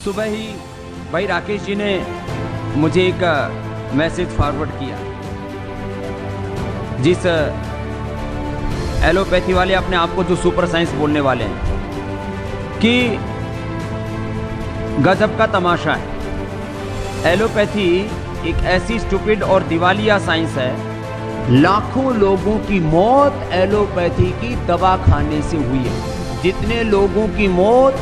सुबह ही भाई राकेश जी ने मुझे एक मैसेज फॉरवर्ड किया। जिस एलोपैथी वाले अपने आप को जो सुपर साइंस बोलने वाले हैं कि गजब का तमाशा है। एलोपैथी एक ऐसी स्टूपिड और दिवालिया साइंस है। लाखों लोगों की मौत एलोपैथी की दवा खाने से हुई है। जितने लोगों की मौत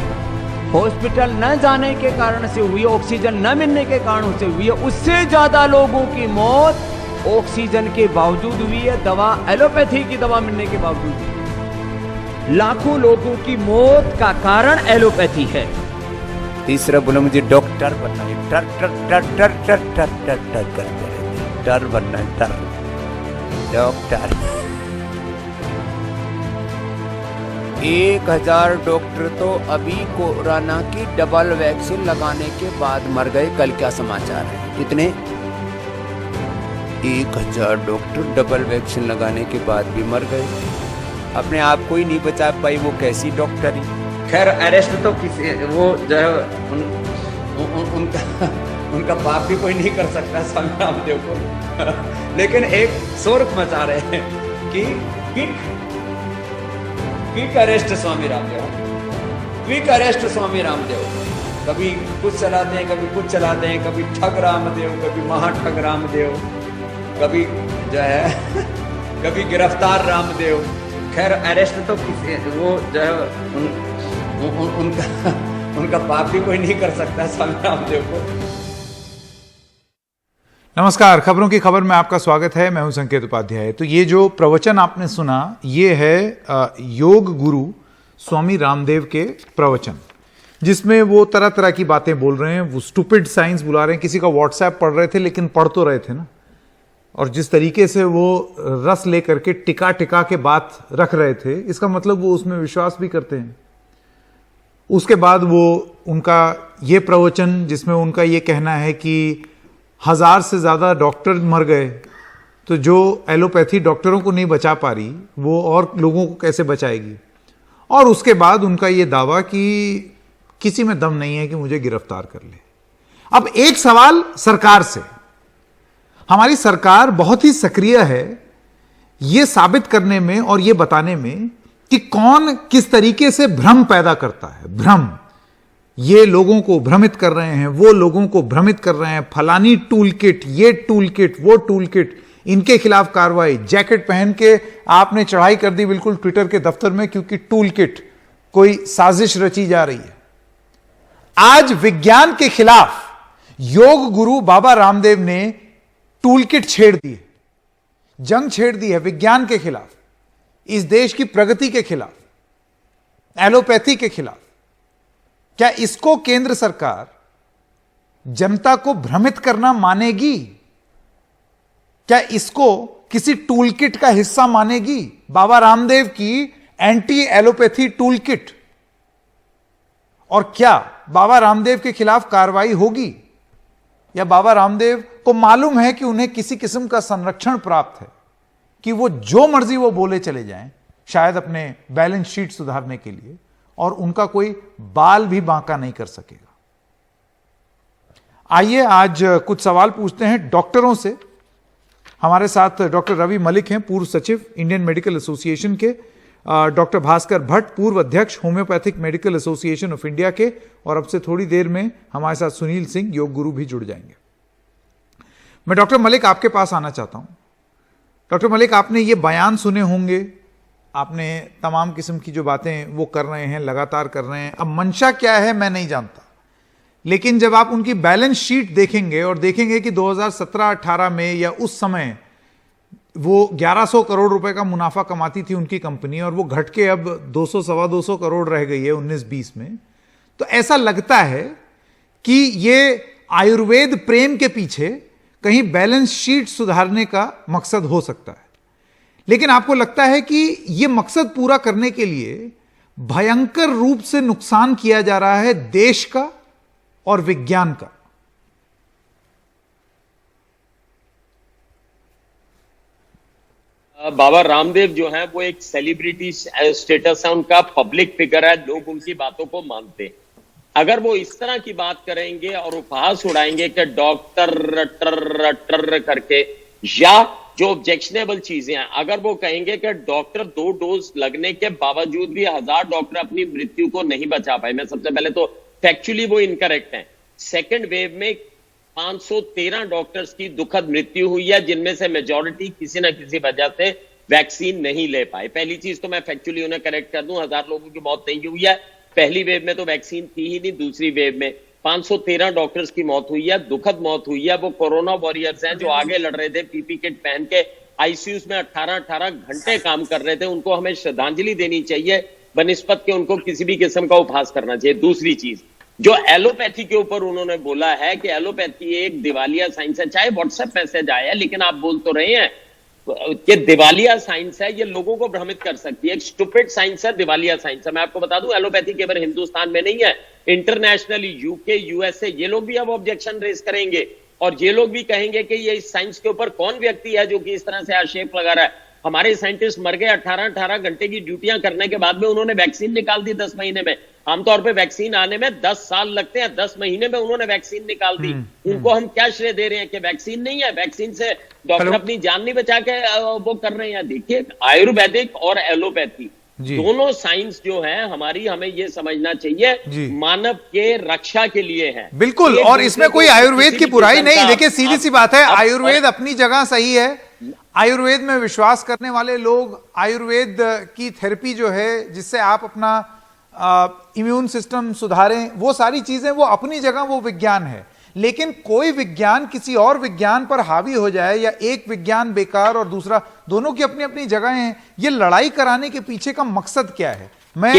हॉस्पिटल न जाने के कारण से हुई, ऑक्सीजन न मिलने के कारण से हुई है, उससे ज्यादा लोगों की मौत ऑक्सीजन के बावजूद हुई है, दवा एलोपैथी की दवा मिलने के बावजूद। लाखों लोगों की मौत का कारण एलोपैथी है। तीसरा बोला मुझे डॉक्टर बनना है, टर टर टर टर टर टर टर टर करते रहते, टर बनना है, टर डॉक्टर। 1000 डॉक्टर तो अभी कोरोना की डबल वैक्सीन लगाने के बाद मर गए। कल क्या समाचार है? कितने? 1000 डॉक्टर डबल वैक्सीन लगाने के बाद भी मर गए। अपने आप को ही नहीं बचा पाई, वो कैसी डॉक्टर ही। खैर अरेस्ट तो किसी वो जो है उनका पाप भी कोई नहीं कर सकता स्वामी रामदेव को। लेकिन एक शोर मचा रहे हैं कि quick arrest Swami Ramdev, quick arrest Swami Ramdev. कभी कुछ चलाते हैं, कभी कुछ चलाते हैं, कभी ठग रामदेव, कभी महाठग रामदेव, कभी जो है कभी गिरफ्तार रामदेव। खैर अरेस्ट तो किसी वो जो है उनका पाप भी कोई नहीं कर सकता स्वामी रामदेव को। नमस्कार, खबरों की खबर में आपका स्वागत है। मैं हूं संकेत उपाध्याय। तो ये जो प्रवचन आपने सुना, ये है योग गुरु स्वामी रामदेव के प्रवचन, जिसमें वो तरह तरह की बातें बोल रहे हैं। वो स्टूपिड साइंस बुला रहे हैं। किसी का व्हाट्सएप पढ़ रहे थे, लेकिन पढ़ तो रहे थे ना। और जिस तरीके से वो रस लेकर के टिका टिका के बात रख रहे थे, इसका मतलब वो उसमें विश्वास भी करते हैं। उसके बाद वो उनका ये प्रवचन, जिसमें उनका ये कहना है कि 1000 से ज्यादा डॉक्टर मर गए, तो जो एलोपैथी डॉक्टरों को नहीं बचा पा रही, वो और लोगों को कैसे बचाएगी। और उसके बाद उनका ये दावा कि किसी में दम नहीं है कि मुझे गिरफ्तार कर ले। अब एक सवाल सरकार से। हमारी सरकार बहुत ही सक्रिय है यह साबित करने में और यह बताने में कि कौन किस तरीके से भ्रम पैदा करता है। भ्रम, ये लोगों को भ्रमित कर रहे हैं, वो लोगों को भ्रमित कर रहे हैं। फलानी टूल किट, ये टूल किट, वो टूल किट, इनके खिलाफ कार्रवाई। जैकेट पहन के आपने चढ़ाई कर दी बिल्कुल ट्विटर के दफ्तर में, क्योंकि टूल किट कोई साजिश रची जा रही है। आज विज्ञान के खिलाफ योग गुरु बाबा रामदेव ने टूल किट छेड़ दी है, जंग छेड़ दी है विज्ञान के खिलाफ, इस देश की प्रगति के खिलाफ, एलोपैथी के खिलाफ। क्या इसको केंद्र सरकार जनता को भ्रमित करना मानेगी? क्या इसको किसी टूल किट का हिस्सा मानेगी? बाबा रामदेव की एंटी एलोपैथी टूल किट। और क्या बाबा रामदेव के खिलाफ कार्रवाई होगी? या बाबा रामदेव को मालूम है कि उन्हें किसी किस्म का संरक्षण प्राप्त है कि वो जो मर्जी वो बोले चले जाएं, शायद अपने बैलेंस शीट सुधारने के लिए, और उनका कोई बाल भी बांका नहीं कर सकेगा। आइए आज कुछ सवाल पूछते हैं डॉक्टरों से। हमारे साथ डॉक्टर रवि मलिक हैं, पूर्व सचिव इंडियन मेडिकल एसोसिएशन के, डॉक्टर भास्कर भट्ट, पूर्व अध्यक्ष homeopathic medical association of India के, और अब से थोड़ी देर में हमारे साथ सुनील सिंह, योग गुरु, भी जुड़ जाएंगे। मैं डॉक्टर मलिक आपके पास आना चाहता हूं। डॉक्टर मलिक, आपने ये बयान सुने होंगे, आपने तमाम किस्म की जो बातें वो कर रहे हैं, लगातार कर रहे हैं। अब मंशा क्या है मैं नहीं जानता, लेकिन जब आप उनकी बैलेंस शीट देखेंगे और देखेंगे कि 2017-18 में या उस समय वो 1100 करोड़ रुपए का मुनाफा कमाती थी उनकी कंपनी, और वो घट के अब 200 सवा 200 करोड़ रह गई है 19-20 में, तो ऐसा लगता है कि ये आयुर्वेद प्रेम के पीछे कहीं बैलेंस शीट सुधारने का मकसद हो सकता है। लेकिन आपको लगता है कि यह मकसद पूरा करने के लिए भयंकर रूप से नुकसान किया जा रहा है देश का और विज्ञान का। बाबा रामदेव जो है वो एक सेलिब्रिटी स्टेटस है उनका, पब्लिक फिगर है, लोग उनकी बातों को मानते हैं। अगर वो इस तरह की बात करेंगे और उपहास उड़ाएंगे कि डॉक्टर टर करके, या जो ऑब्जेक्शनेबल चीजें हैं, अगर वो कहेंगे कि डॉक्टर 2 डोज लगने के बावजूद भी 1000 डॉक्टर अपनी मृत्यु को नहीं बचा पाए, मैं सबसे पहले तो फैक्चुअली वो इनकरेक्ट है। सेकेंड वेव में 513 डॉक्टर्स की दुखद मृत्यु हुई है, जिनमें से मेजॉरिटी किसी ना किसी वजह से वैक्सीन नहीं ले पाए। पहली चीज तो मैं फैक्चुअली उन्हें करेक्ट कर दूं, 1000 लोगों की मौत नहीं हुई है। पहली वेव में तो वैक्सीन थी ही नहीं, दूसरी वेव में 513 डॉक्टर्स की मौत हुई है, दुखद मौत हुई है। वो कोरोना वॉरियर्स हैं जो आगे लड़ रहे थे, पीपी किट पहन के आईसीयूज में 18-18 घंटे काम कर रहे थे। उनको हमें श्रद्धांजलि देनी चाहिए बनिस्पत के उनको किसी भी किस्म का उपहास करना चाहिए। दूसरी चीज, जो एलोपैथी के ऊपर उन्होंने बोला है कि एलोपैथी एक दिवालिया साइंस है, चाहे व्हाट्सएप मैसेज आया, लेकिन आप बोल तो रहे हैं कि दिवालिया साइंस है, ये लोगों को भ्रमित कर सकती है। एक स्टूपिड साइंस है, दिवालिया साइंस है। मैं आपको बता दूं, एलोपैथी केवल हिंदुस्तान में नहीं है, इंटरनेशनली यूके, यूएसए, ये लोग भी अब ऑब्जेक्शन रेज करेंगे और ये लोग भी कहेंगे कि ये इस साइंस के ऊपर कौन व्यक्ति है जो कि इस तरह से आक्षेप लगा रहा है। हमारे साइंटिस्ट मर गए, 18-18 घंटे की ड्यूटियां करने के बाद में उन्होंने वैक्सीन निकाल दी 10 महीने में। आमतौर पे वैक्सीन आने में 10 साल लगते हैं, 10 महीने में उन्होंने वैक्सीन निकाल दी। उनको हम क्या श्रेय दे रहे हैं कि वैक्सीन नहीं है, वैक्सीन से डॉक्टर अपनी जान नहीं बचा के वो कर रहे हैं। देखिए, आयुर्वेदिक और एलोपैथी दोनों साइंस जो है हमारी, हमें ये समझना चाहिए मानव के रक्षा के लिए है। बिल्कुल, और इसमें कोई आयुर्वेद की बुराई नहीं। देखिए, सीधी सी बात है, आयुर्वेद अपनी जगह सही है। आयुर्वेद में विश्वास करने वाले लोग, आयुर्वेद की थेरेपी जो है जिससे आप अपना इम्यून सिस्टम सुधारें, वो सारी चीजें वो अपनी जगह वो विज्ञान है। लेकिन कोई विज्ञान किसी और विज्ञान पर हावी हो जाए, या एक विज्ञान बेकार और दूसरा, दोनों की अपनी अपनी जगह हैं, ये लड़ाई कराने के पीछे का मकसद क्या है? मैं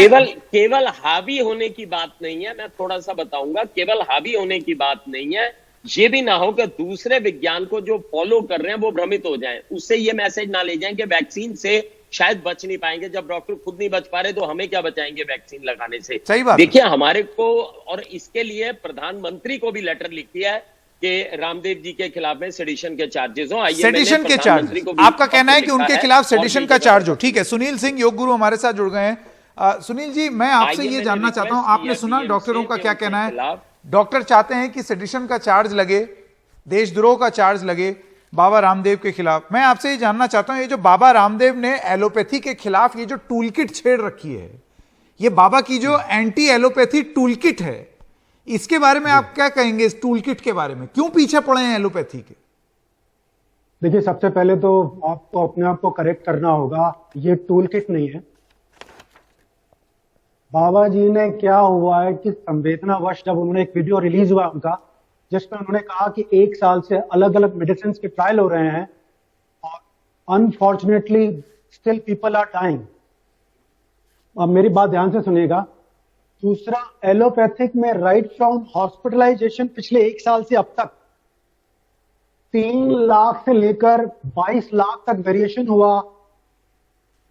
केवल हावी होने की बात नहीं है, मैं थोड़ा सा बताऊंगा। केवल हावी होने की बात नहीं है, ये भी ना हो कि दूसरे विज्ञान को जो फॉलो कर रहे हैं वो भ्रमित हो जाएं, उससे ये मैसेज ना ले जाएं कि वैक्सीन से शायद बच नहीं पाएंगे। जब डॉक्टर खुद नहीं बच पा रहे तो हमें क्या बचाएंगे वैक्सीन लगाने से? सही बात। देखिए, हमारे को, और इसके लिए प्रधानमंत्री को भी लेटर लिख दिया है कि रामदेव जी के खिलाफ में सेडिशन के चार्जेस हो। सेडिशन के चार्ज, आपका कहना है कि उनके खिलाफ सेडिशन का चार्ज हो। ठीक है, सुनील सिंह योग गुरु हमारे साथ जुड़ गए हैं। सुनील जी, मैं आपसे ये जानना चाहता हूं, आपने सुना डॉक्टरों का क्या कहना है? डॉक्टर चाहते हैं कि सेडिशन का चार्ज लगे, देशद्रोह का चार्ज लगे बाबा रामदेव के खिलाफ। मैं आपसे ये जानना चाहता हूं, ये जो बाबा रामदेव ने एलोपैथी के खिलाफ ये जो टूल किट छेड़ रखी है, ये बाबा की जो एंटी एलोपैथी टूल किट है, इसके बारे में आप क्या कहेंगे? इस टूल किट के बारे में क्यों पीछे पड़े हैं एलोपैथी के? देखिए, सबसे पहले तो आपको अपने आप को करेक्ट करना होगा, ये टूल किट नहीं है। बाबा जी ने क्या हुआ है कि संवेदनावश जब उन्होंने एक वीडियो रिलीज हुआ उनका, जिसमें उन्होंने कहा कि 1 साल से अलग अलग मेडिसिन के ट्रायल हो रहे हैं और unfortunately still people are dying. अब मेरी बात ध्यान से सुनिएगा। दूसरा, एलोपैथिक में राइट फ्रॉम हॉस्पिटलाइजेशन पिछले 1 साल से अब तक 3 लाख से लेकर 22 लाख तक वेरिएशन हुआ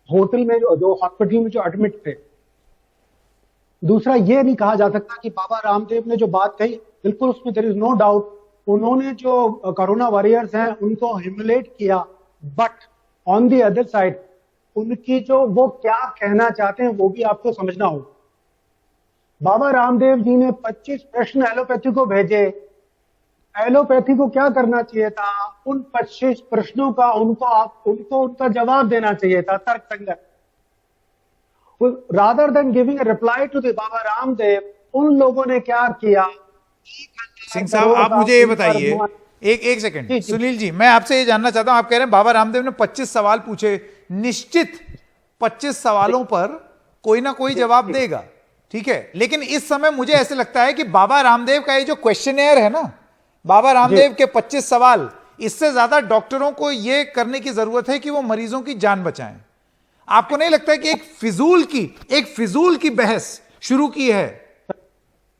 होटल में, जो हॉस्पिटल में जो एडमिट थे। दूसरा, ये नहीं कहा जा सकता कि बाबा रामदेव ने जो बात कही, बिल्कुल उसमें देयर इज नो डाउट, उन्होंने जो कोरोना वॉरियर्स हैं उनको ह्यूमिलेट किया, but on the other side उनकी जो वो क्या कहना चाहते हैं वो भी आपको समझना होगा। बाबा रामदेव जी ने 25 प्रश्न एलोपैथी को भेजे। एलोपैथी को क्या करना चाहिए था? उन 25 प्रश्नों का उनको उनका जवाब देना चाहिए था, तर्क संगत। rather than giving a reply to the Baba Ramdev, उन लोगों ने क्या किया? सिंह साहब, आप मुझे ये बताइए, एक सेकंड सुनील जी, मैं आपसे ये जानना चाहता हूं, आप कह रहे हैं बाबा रामदेव ने 25 सवाल पूछे, निश्चित 25 सवालों पर कोई ना कोई जवाब देगा, ठीक है। लेकिन इस समय मुझे ऐसे लगता है कि बाबा रामदेव का ये जो क्वेश्चनेयर है ना, बाबा रामदेव के 25 सवाल, इससे ज्यादा डॉक्टरों को ये करने की जरूरत है कि वो मरीजों की जान बचाएं। आपको नहीं लगता है कि एक फिजूल की बहस शुरू की है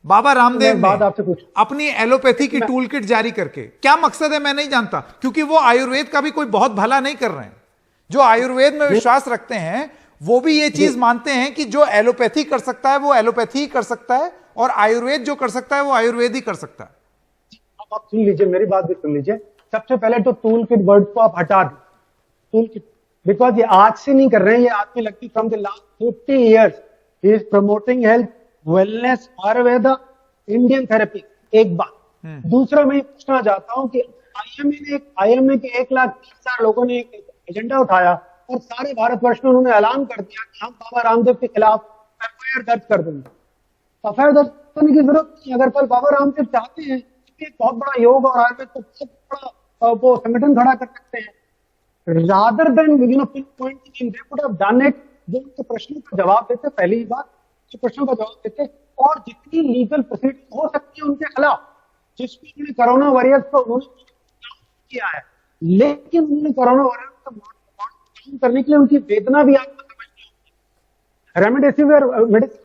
बाबा रामदेव ने अपनी एलोपैथी की टूल किट जारी करके? क्या मकसद है मैं नहीं जानता, क्योंकि वो आयुर्वेद का भी कोई बहुत भला नहीं कर रहे हैं। जो आयुर्वेद में विश्वास रखते हैं वो भी ये चीज मानते हैं कि जो एलोपैथी कर सकता है वो एलोपैथी ही कर सकता है, और आयुर्वेद जो कर सकता है वो आयुर्वेद ही कर सकता है। अब आप सुन लीजिए, मेरी बात भी सुन लीजिए। सबसे पहले तो टूल किट वर्ड को आप हटा दें, टूल किट, बिकॉज ये आज से नहीं कर रहे हैं, ये आदमी लगती from the last 50 years he is promoting health, wellness, Ayurveda Indian therapy, एक बात। दूसरा मैं पूछना चाहता हूं कि आईएमए के 1,30,000 लोगों ने एक एजेंडा उठाया और सारे भारतवर्ष में उन्होंने ऐलान कर दिया कि हम बाबा रामदेव के खिलाफ एफआईआर दर्ज कर देंगे। एफआईआर दर्ज करने की जरूरत नहीं। अगर कल बाबा रामदेव चाहते हैं कि एक बहुत बड़ा योग और आयुर्वेद को बहुत बड़ा वो संगठन खड़ा कर सकते हैं, rather than pinpointing, they could have done it। वो उनके प्रश्नों का जवाब देते, पहली बात प्रश्नों का जवाब देते और जितनी लीगल प्रोसीडिंग हो सकती है उनके खिलाफ, जिसमें उन्होंने कोरोना वॉरियर्स को उन्होंने किया है, लेकिन उन्होंने कोरोना वॉरियर्स को काम करने के लिए उनकी वेदना भी आपको समझनी होगी। रेमडेसिविर मेडिसिन,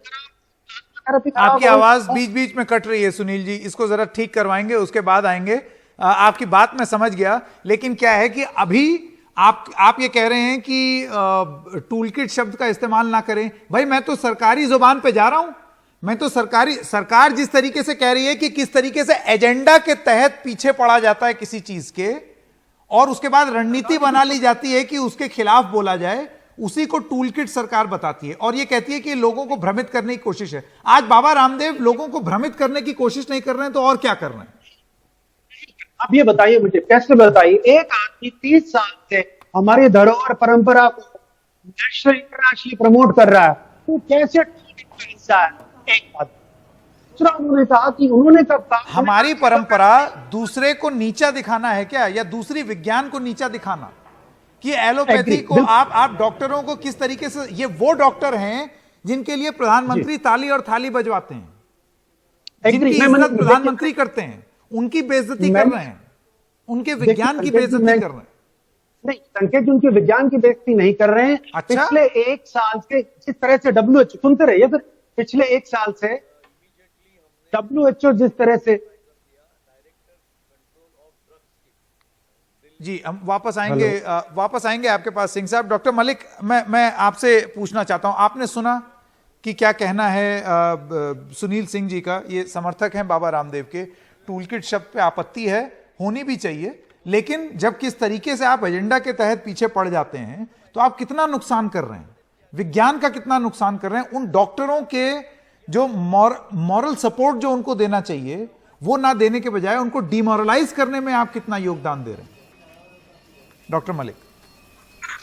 आपकी आवाज बीच बीच में कट रही है सुनील जी, इसको जरा ठीक करवाएंगे, उसके बाद आएंगे। आपकी बात मैं समझ गया, लेकिन क्या है कि अभी आप ये कह रहे हैं कि टूल किट शब्द का इस्तेमाल ना करें। भाई मैं तो सरकारी जुबान पे जा रहा हूं, मैं तो सरकार जिस तरीके से कह रही है कि किस तरीके से एजेंडा के तहत पीछे पड़ा जाता है किसी चीज के और उसके बाद रणनीति बना ली जाती है कि उसके खिलाफ बोला जाए, उसी को टूल किट सरकार बताती है और ये कहती है कि लोगों को भ्रमित करने की कोशिश है। आज बाबा रामदेव लोगों को भ्रमित करने की कोशिश नहीं कर रहे हैं तो और क्या कर रहे हैं? आप ये बताइए मुझे, कैसे बताइए, एक आदमी 30 साल से हमारी धरोहर परंपरा को नेशनल इंटरनेशनली प्रमोट कर रहा है, तो कैसे हिस्सा है? एक बात। दूसरा उन्होंने कहा कि उन्होंने कब कहा हमारी परंपरा दूसरे को नीचा दिखाना है क्या, या दूसरी विज्ञान को नीचा दिखाना कि एलोपैथी को आप डॉक्टरों को किस तरीके से, ये वो डॉक्टर हैं जिनके लिए प्रधानमंत्री ताली और थाली बजवाते हैं, जिनकी इज्जत प्रधानमंत्री करते हैं, उनकी बेइज्जती कर रहे हैं, उनके विज्ञान की बेइज्जती कर रहे हैं। नहीं संकेत जी, उनके विज्ञान की बेइज्जती नहीं कर रहे हैं। अच्छा? पिछले एक साल से जिस तरह से WHO, सुनते रहिए सर, पिछले एक साल से WHO जिस तरह से, जी हम वापस आएंगे आपके पास सिंह साहब। डॉक्टर मलिक, मैं आपसे पूछना चाहता हूं, आपने सुना कि क्या कहना है सुनील सिंह जी का, ये समर्थक हैं बाबा रामदेव के। टूल किट शब्द पे आपत्ति है, होनी भी चाहिए, लेकिन जब किस तरीके से आप एजेंडा के तहत पीछे पड़ जाते हैं तो आप कितना नुकसान कर रहे हैं, विज्ञान का कितना नुकसान कर रहे हैं, उन डॉक्टरों के जो मॉरल सपोर्ट जो उनको देना चाहिए वो ना देने के बजाय उनको डिमोरलाइज करने में आप कितना योगदान दे रहे हैं? डॉक्टर मलिक।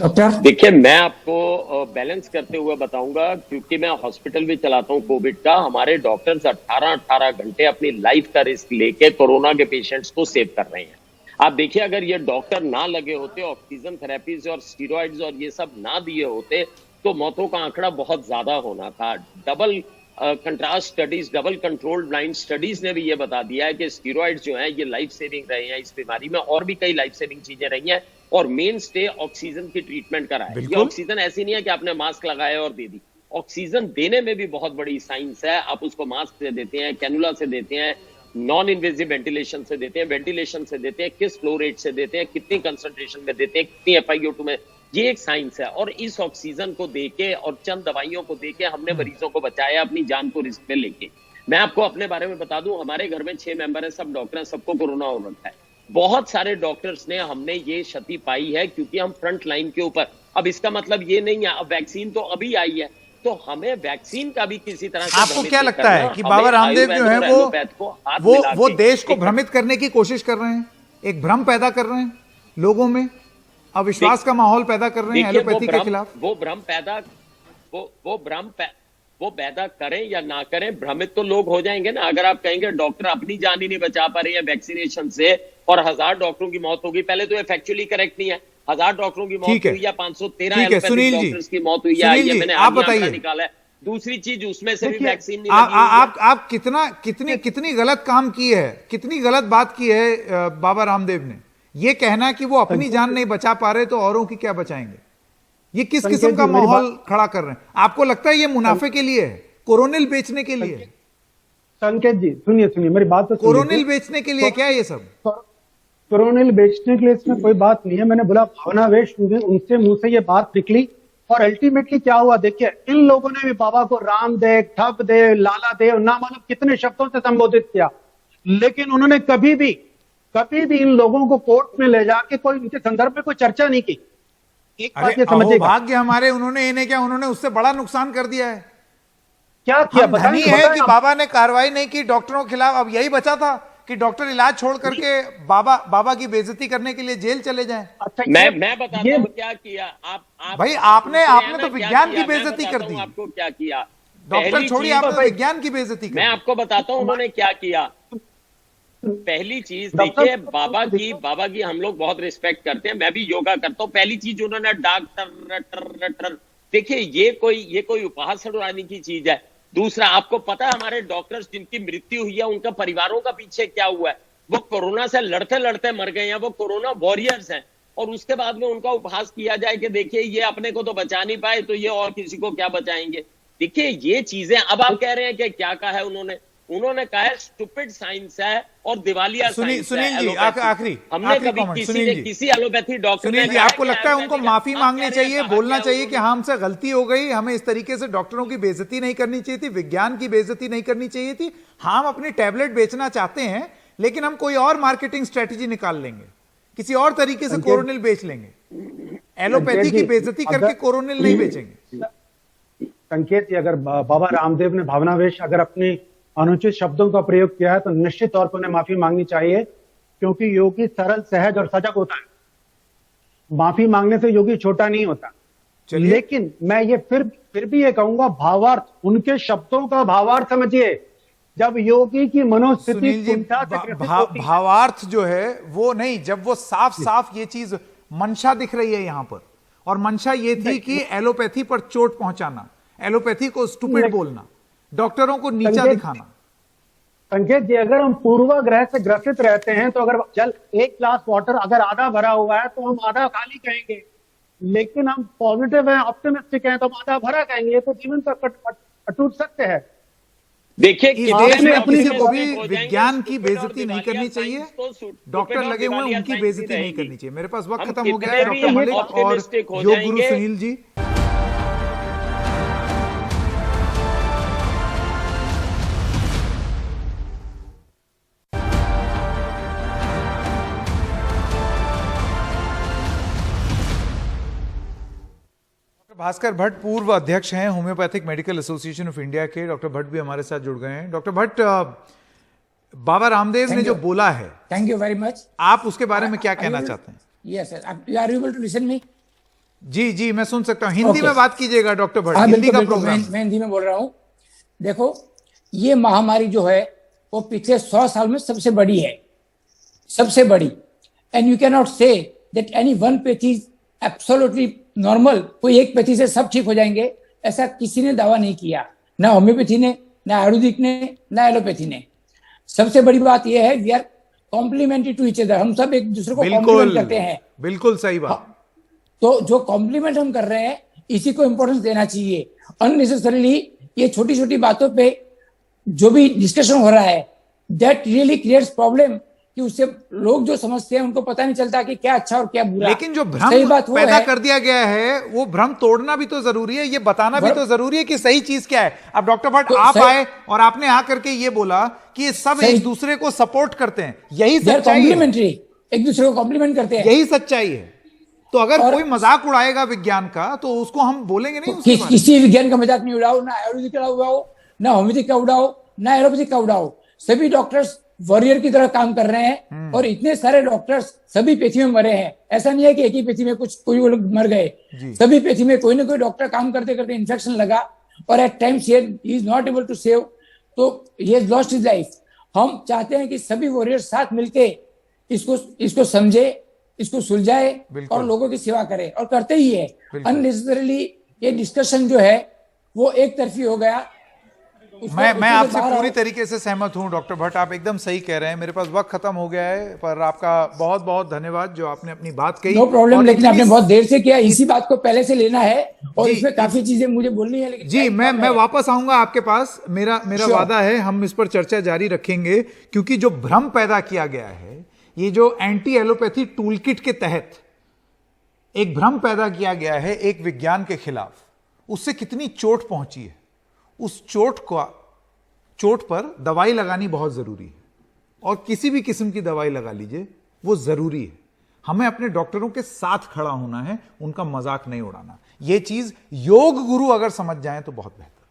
डॉक्टर देखिए, मैं आपको बैलेंस करते हुए बताऊंगा, क्योंकि मैं हॉस्पिटल भी चलाता हूं कोविड का। हमारे डॉक्टर्स 18 घंटे अपनी लाइफ का रिस्क लेके कोरोना के पेशेंट्स को सेव कर रहे हैं। आप देखिए, अगर ये डॉक्टर ना लगे होते, ऑक्सीजन थेरेपीज और स्टीरॉइड्स और ये सब ना दिए होते, तो मौतों का आंकड़ा बहुत ज्यादा होना था। Double contrast studies, double controlled blind studies ने भी ये बता दिया है कि स्टीरॉइड्स जो हैं ये लाइफ सेविंग रहे हैं इस बीमारी में, और भी कई लाइफ सेविंग चीजें रही हैं, और मेन स्टे ऑक्सीजन की ट्रीटमेंट का रहा है। ये ऑक्सीजन ऐसी नहीं है कि आपने मास्क लगाया और दे दी, ऑक्सीजन देने में भी बहुत बड़ी साइंस है। आप उसको मास्क से देते हैं, कैनुला से देते हैं, नॉन इन्वेजिव वेंटिलेशन से देते हैं, वेंटिलेशन से देते हैं, किस फ्लो रेट से देते हैं, कितनी कंसंट्रेशन में देते हैं, कितनी FiO2 में, ये एक साइंस है। और इस ऑक्सीजन को देके और चंद दवाइयों को देके हमने मरीजों को बचाया, अपनी जान को रिस्क में लेके। मैं आपको अपने बारे में बता दूं, हमारे घर में 6 मेंबर हैं, सब डॉक्टर हैं, सबको कोरोना हो रखा है। बहुत सारे डॉक्टर्स ने हमने ये क्षति पाई है क्योंकि हम फ्रंट लाइन के ऊपर। अब इसका मतलब ये नहीं है, अब वैक्सीन तो अभी आई है, तो हमें वैक्सीन का भी किसी तरह से, आपको क्या लगता है कि बाबा रामदेव जो है वो देश को भ्रमित करने की कोशिश कर रहे हैं, एक भ्रम पैदा कर रहे हैं लोगों में, अविश्वास का माहौल पैदा कर रहे हैं एलोपैथी के खिलाफ? वो पैदा करें या ना करें, भ्रमित तो लोग हो जाएंगे ना। अगर आप कहेंगे डॉक्टर अपनी जान ही नहीं बचा पा रहे हैं वैक्सीनेशन से और 1000 डॉक्टरों की मौत होगी, पहले तो ये फैक्चुअली करेक्ट नहीं है। 1000 डॉक्टरों की मौत हुई या 513 एलोपैथिक डॉक्टर्स की मौत हुई है, ये मैंने आंकड़ा निकाला है। दूसरी चीज, उसमें से भी वैक्सीन नहीं लगी है। आप कितनी गलत काम की है, कितनी गलत बात की है बाबा रामदेव ने। ये कहना कि वो अपनी जान नहीं बचा पा रहे तो औरों की क्या बचाएंगे, ये किस किस्म का माहौल खड़ा कर रहे हैं? आपको लगता है ये मुनाफे के लिए है, कोरोनिल बेचने के लिए? संकेत जी सुनिए मेरी बात तो, कोरोनिल बेचने के लिए क्या ये सब? कोरोनिल बेचने के लिए इसमें कोई बात नहीं है। मैंने बोला भावनावेश उनसे मुंह से ये बात निकली और अल्टीमेटली क्या हुआ देखिए, इन लोगों ने भी बाबा को रामदेव, ठप देव, लाला देव, ना मालूम कितने शब्दों से संबोधित किया, लेकिन उन्होंने कभी भी इन लोगों को कोर्ट में ले जाके कोई उनके संदर्भ में कोई चर्चा नहीं की। एक बात ये समझिएगा, भाग्य हमारे, उन्होंने इन्हें क्या, उन्होंने उससे बड़ा नुकसान कर दिया है। क्या किया हम बताइए, धनी है बताइए कि आप। बाबा ने कार्रवाई नहीं की डॉक्टरों के खिलाफ। अब यही बचा था कि डॉक्टर इलाज छोड़ करके बाबा की बेइज्जती करने के लिए जेल चले जाएं। अच्छा मैं बताता ये हूँ क्या किया। आप भाई, आप आपने पूछ रहे हैं तो ना क्या विज्ञान की किया, मैं बेइज्जती कर बताता दी। हूँ आपको क्या किया। डॉक्टर पहली छोड़िए, चीज आपने विज्ञान की बेइज्जती कर मैं दी। आपको बताता हूँ उन्होंने क्या किया। पहली चीज देखिए, बाबा की हम लोग बहुत रिस्पेक्ट करते हैं, मैं भी योगा करता हूँ। पहली चीज उन्होंने डॉक्टर, देखिए ये कोई उपहास उड़ाने की चीज है। दूसरा, आपको पता है हमारे डॉक्टर्स जिनकी मृत्यु हुई है उनका परिवारों का पीछे क्या हुआ है। वो कोरोना से लड़ते लड़ते मर गए हैं, वो कोरोना वॉरियर्स हैं। और उसके बाद में उनका उपहास किया जाए कि देखिए ये अपने को तो बचा नहीं पाए तो ये और किसी को क्या बचाएंगे। देखिए ये चीजें, अब आप कह रहे हैं कि क्या कहा है उन्होंने कहा है स्टूपिड साइंस है और दिवालिया साइंस है। सुनील जी, एलोपैथी। आखिरी हमने कभी कमेंट किसी सुनील ने जी। किसी एलोपैथी डॉक्टर सुनील ने जी, कहा आपको कि लगता है उनको एलोपैथी का- माफी आप मांगनी कह रहे हैं चाहिए, कहा बोलना क्या चाहिए कि उन्होंने? हमसे गलती हो गई, हमें इस तरीके से डॉक्टरों की बेइज्जती नहीं करनी चाहिए थी, विज्ञान की बेइज्जती नहीं करनी चाहिए थी। हम अपनी टैबलेट बेचना चाहते हैं लेकिन हम कोई और मार्केटिंग स्ट्रेटेजी निकाल लेंगे, किसी और तरीके से कोरोनिल बेच लेंगे। एलोपैथी की बेइज्जती करके कोरोनिल नहीं बेचेंगे। संकेत जी, अगर बाबा रामदेव ने भावनावेश अगर अपनी अनुचित शब्दों का प्रयोग किया है तो निश्चित तौर पर उन्हें माफी मांगनी चाहिए, क्योंकि योगी सरल, सहज और सजग होता है। माफी मांगने से योगी छोटा नहीं होता। चलिए। लेकिन मैं ये फिर भी ये कहूंगा, भावार्थ, उनके शब्दों का भावार्थ समझिए। जब योगी की मनोस्थिति सुनील जी, कुंठा से ग्रसित होती है, भावार्थ जो है वो नहीं, जब वो साफ साफ ये चीज मंशा दिख रही है यहां पर, और मंशा ये थी कि एलोपैथी पर चोट पहुंचाना, एलोपैथी को स्टूपिड बोलना, डॉक्टरों को नीचा संकेत- दिखाना। संकेत जी, अगर हम पूर्वाग्रह से ग्रसित रहते हैं तो अगर जल एक ग्लास वाटर अगर आधा भरा हुआ है तो हम आधा खाली कहेंगे, लेकिन हम पॉजिटिव हैं, ऑप्टिमिस्टिक हैं तो हम आधा भरा कहेंगे। ये तो जीवन का अटूट सत्य है। देखिए इस कितने देश में लोग किसी इसमें को भी हो जाएंगे, विज्ञान की stupid और बेइज्जती नहीं दिवालिया करनी चाहिए। साइंस तो stupid डॉक्टर और लगे हुए हैं, दिवालिया उनकी साइंस बेइज्जती ही नहीं करनी रहेगी। चाहिए। मेरे पास वक्त हम खत्म हो गया कितने है। भी डॉक्टर मलिक और optimistic हो योग गुरु जाएंगे। सुनील जी, भास्कर भट्ट पूर्व अध्यक्ष हैं homeopathic medical association of India के। डॉक्टर भट्ट भी हमारे साथ जुड़ गए हैं। डॉक्टर भट्ट, बाबा रामदेव ने जो बोला है, थैंक यू वेरी मच। आप उसके बारे में क्या कहना चाहते हैं? Yes sir, you are able to listen me? जी जी, मैं सुन सकता हूं। हिंदी Okay. में बात कीजिएगा डॉक्टर भट्ट, हाँ, हिंदी बिल्कुल का बिल्कुल, प्रोग्राम। मैं हिंदी में बोल रहा हूँ। देखो, ये महामारी जो है वो पिछले 100 साल में सबसे बड़ी है, सबसे बड़ी। And you can not say that any one pathy is absolutely normal, कोई एक पैथी से सब ठीक हो जाएंगे, ऐसा किसी ने दावा नहीं किया, ना होम्योपैथी ने, ना आयुर्वेदिक ने, ना एलोपैथी ने। सबसे बड़ी बात यह है, we are complementary to each other, हम सब एक दूसरे को कॉम्प्लीमेंट बिल्कुल करते हैं। बिल्कुल सही बात। तो जो कॉम्प्लीमेंट हम कर रहे हैं इसी को इंपॉर्टेंस देना चाहिए। अननेसेसरीली ये छोटी छोटी बातों पे जो भी डिस्कशन हो रहा है, दैट रियली क्रिएट्स प्रॉब्लम, कि उससे लोग जो समझते हैं उनको पता नहीं चलता कि क्या अच्छा और क्या बुरा। लेकिन जो सही भ्रम बात वो पैदा है, कर दिया गया है, वो भ्रम तोड़ना भी तो जरूरी है, ये बताना भी तो जरूरी है कि सही चीज क्या है। अब डॉक्टर भट्ट तो आप सही- आए और आपने आकर के ये बोला कि ये सब सही- एक दूसरे को सपोर्ट करते हैं, यही दे आर सच्चाई है, कॉम्प्लीमेंट्री, एक दूसरे को कॉम्प्लीमेंट करते हैं। यही सच्चाई है। तो अगर और- कोई मजाक उड़ाएगा विज्ञान का तो उसको हम बोलेंगे नहीं उसके बारे में। किसी विज्ञान का मजाक नहीं उड़ाओ, ना आयुर्वेदिक का उड़ाओ, ना होम्योपैथिक का उड़ाओ, ना एलोपैथिक का उड़ाओ। सभी डॉक्टर्स वॉरियर की तरह काम कर रहे हैं, और इतने सारे डॉक्टर्स सभी पेथी में मरे हैं। ऐसा नहीं है कि एक ही पेथी में कुछ कोई लोग मर गए, सभी पेथी में कोई ना कोई डॉक्टर काम करते करते इन्फेक्शन लगा, और at times he is not able to save, तो he has lost his life. हम चाहते हैं कि सभी वॉरियर साथ मिलके इसको समझे, इसको सुलझाए बिल्कुल। और लोगों की सेवा करे, और करते ही है। बिल्कुल। अननेसेसरीली ये डिस्कशन जो है वो एक तरफी हो गया। मैं आपसे पूरी तरीके से सहमत हूं डॉक्टर भट्ट, आप एकदम सही कह रहे हैं। मेरे पास वक्त खत्म हो गया है, पर आपका बहुत बहुत धन्यवाद जो आपने अपनी बात कही। नो प्रॉब्लम, और लेकिन इतनी- आपने बहुत देर से किया, इसी बात को पहले से लेना है, और जी, इसमें काफी चीजें मुझे बोलनी है, लेकिन जी टाइम मैं कम मैं है। वापस आऊंगा आपके पास। मेरा Sure. वादा है, हम इस पर चर्चा जारी रखेंगे, क्योंकि जो भ्रम पैदा किया गया है, ये जो एंटी एलोपैथी टूलकिट के तहत एक भ्रम पैदा किया गया है एक विज्ञान के खिलाफ, उससे कितनी चोट पहुंची है। उस चोट पर दवाई लगानी बहुत जरूरी है, और किसी भी किस्म की दवाई लगा लीजिए, वो जरूरी है। हमें अपने डॉक्टरों के साथ खड़ा होना है, उनका मजाक नहीं उड़ाना। यह चीज योग गुरु अगर समझ जाएं तो बहुत बेहतर।